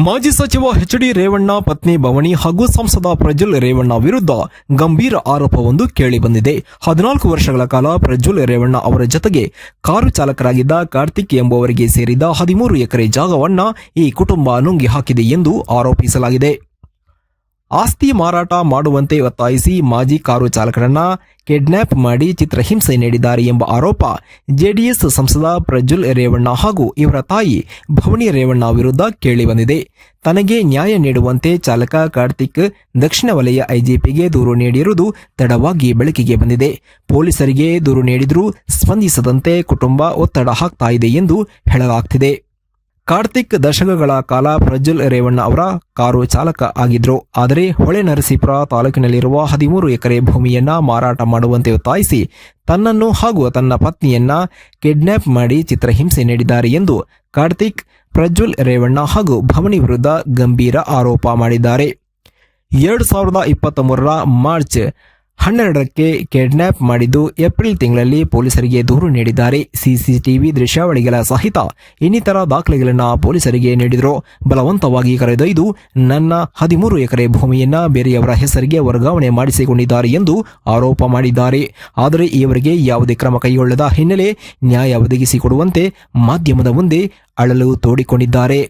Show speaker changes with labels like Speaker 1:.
Speaker 1: ಮಾಜಿ ಸಚಿವ ಎಚ್.ಡಿ. ರೇವಣ್ಣ ಪತ್ನಿ ಭವನಿ ಹಾಗೂ ಸಂಸದ ಪ್ರಜ್ವಲ್ ರೇವಣ್ಣ ವಿರುದ್ಧ ಗಂಭೀರ ಆರೋಪವೊಂದು ಕೇಳಿಬಂದಿದೆ. 14 ವರ್ಷಗಳ ಕಾಲ ಪ್ರಜ್ವಲ್ ರೇವಣ್ಣ ಅವರ ಜತೆಗೆ ಕಾರು ಚಾಲಕರಾಗಿದ್ದ ಕಾರ್ತಿಕ್ ಎಂಬುವರಿಗೆ ಸೇರಿದ 13 ಎಕರೆ ಜಾಗವನ್ನ ಈ ಕುಟುಂಬ ನುಂಗಿ ಹಾಕಿದೆ ಎಂದು ಆರೋಪಿಸಲಾಗಿದೆ. ಆಸ್ತಿ ಮಾರಾಟ ಮಾಡುವಂತೆ ಒತ್ತಾಯಿಸಿ ಮಾಜಿ ಕಾರು ಚಾಲಕರನ್ನ ಕಿಡ್ನಾಪ್ ಮಾಡಿ ಚಿತ್ರಹಿಂಸೆ ನೀಡಿದ್ದಾರೆ ಎಂಬ ಆರೋಪ ಜೆಡಿಎಸ್ ಸಂಸದ ಪ್ರಜ್ವಲ್ ರೇವಣ್ಣ ಹಾಗೂ ಇವರ ತಾಯಿ ಭವನಿ ರೇವಣ್ಣ ವಿರುದ್ಧ ಕೇಳಿಬಂದಿದೆ. ತನಗೆ ನ್ಯಾಯ ನೀಡುವಂತೆ ಚಾಲಕ ಕಾರ್ತಿಕ್ ದಕ್ಷಿಣ ವಲಯ ಐಜಿಪಿಗೆ ದೂರು ನೀಡಿರುವುದು ತಡವಾಗಿ ಬೆಳಕಿಗೆ ಬಂದಿದೆ. ಪೊಲೀಸರಿಗೆ ದೂರು ನೀಡಿದ್ರೂ ಸ್ಪಂದಿಸದಂತೆ ಕುಟುಂಬ ಒತ್ತಡ ಹಾಕ್ತಾ ಇದೆ ಎಂದು ಹೇಳಲಾಗ್ತಿದೆ. ಕಾರ್ತಿಕ್ ದಶಕಗಳ ಕಾಲ ಪ್ರಜ್ವಲ್ ರೇವಣ್ಣ ಅವರ ಕಾರು ಚಾಲಕ ಆಗಿದ್ರು. ಆದರೆ ಹೊಳೆನರಸೀಪುರ ತಾಲೂಕಿನಲ್ಲಿರುವ 13 ಎಕರೆ ಭೂಮಿಯನ್ನ ಮಾರಾಟ ಮಾಡುವಂತೆ ಒತ್ತಾಯಿಸಿ ತನ್ನನ್ನು ಹಾಗೂ ತನ್ನ ಪತ್ನಿಯನ್ನ ಕಿಡ್ನಾಪ್ ಮಾಡಿ ಚಿತ್ರಹಿಂಸೆ ನೀಡಿದ್ದಾರೆ ಎಂದು ಕಾರ್ತಿಕ್ ಪ್ರಜ್ವಲ್ ರೇವಣ್ಣ ಹಾಗೂ ಭವನಿ ವಿರುದ್ಧ ಗಂಭೀರ ಆರೋಪ ಮಾಡಿದ್ದಾರೆ. 2023 ಮಾರ್ಚ್ 12ಕ್ಕೆ ಕಿಡ್ನಾಪ್ ಮಾಡಿದ್ದು ಏಪ್ರಿಲ್ ತಿಂಗಳಲ್ಲಿ ಪೊಲೀಸರಿಗೆ ದೂರು ನೀಡಿದ್ದಾರೆ. ಸಿಸಿಟಿವಿ ದೃಶ್ಯಾವಳಿಗಳ ಸಹಿತ ಇನ್ನಿತರ ದಾಖಲೆಗಳನ್ನು ಪೊಲೀಸರಿಗೆ ನೀಡಿದರು. ಬಲವಂತವಾಗಿ ಕರೆದೊಯ್ದು ನನ್ನ 13 ಎಕರೆ ಭೂಮಿಯನ್ನ ಬೇರೆಯವರ ಹೆಸರಿಗೆ ವರ್ಗಾವಣೆ ಮಾಡಿಸಿಕೊಂಡಿದ್ದಾರೆ ಎಂದು ಆರೋಪ ಮಾಡಿದ್ದಾರೆ. ಆದರೆ ಈವರೆಗೆ ಯಾವುದೇ ಕ್ರಮ ಕೈಗೊಳ್ಳದ ಹಿನ್ನೆಲೆ ನ್ಯಾಯ ಒದಗಿಸಿಕೊಡುವಂತೆ ಮಾಧ್ಯಮದ ಮುಂದೆ ಅಳಲು ತೋಡಿಕೊಂಡಿದ್ದಾರೆ.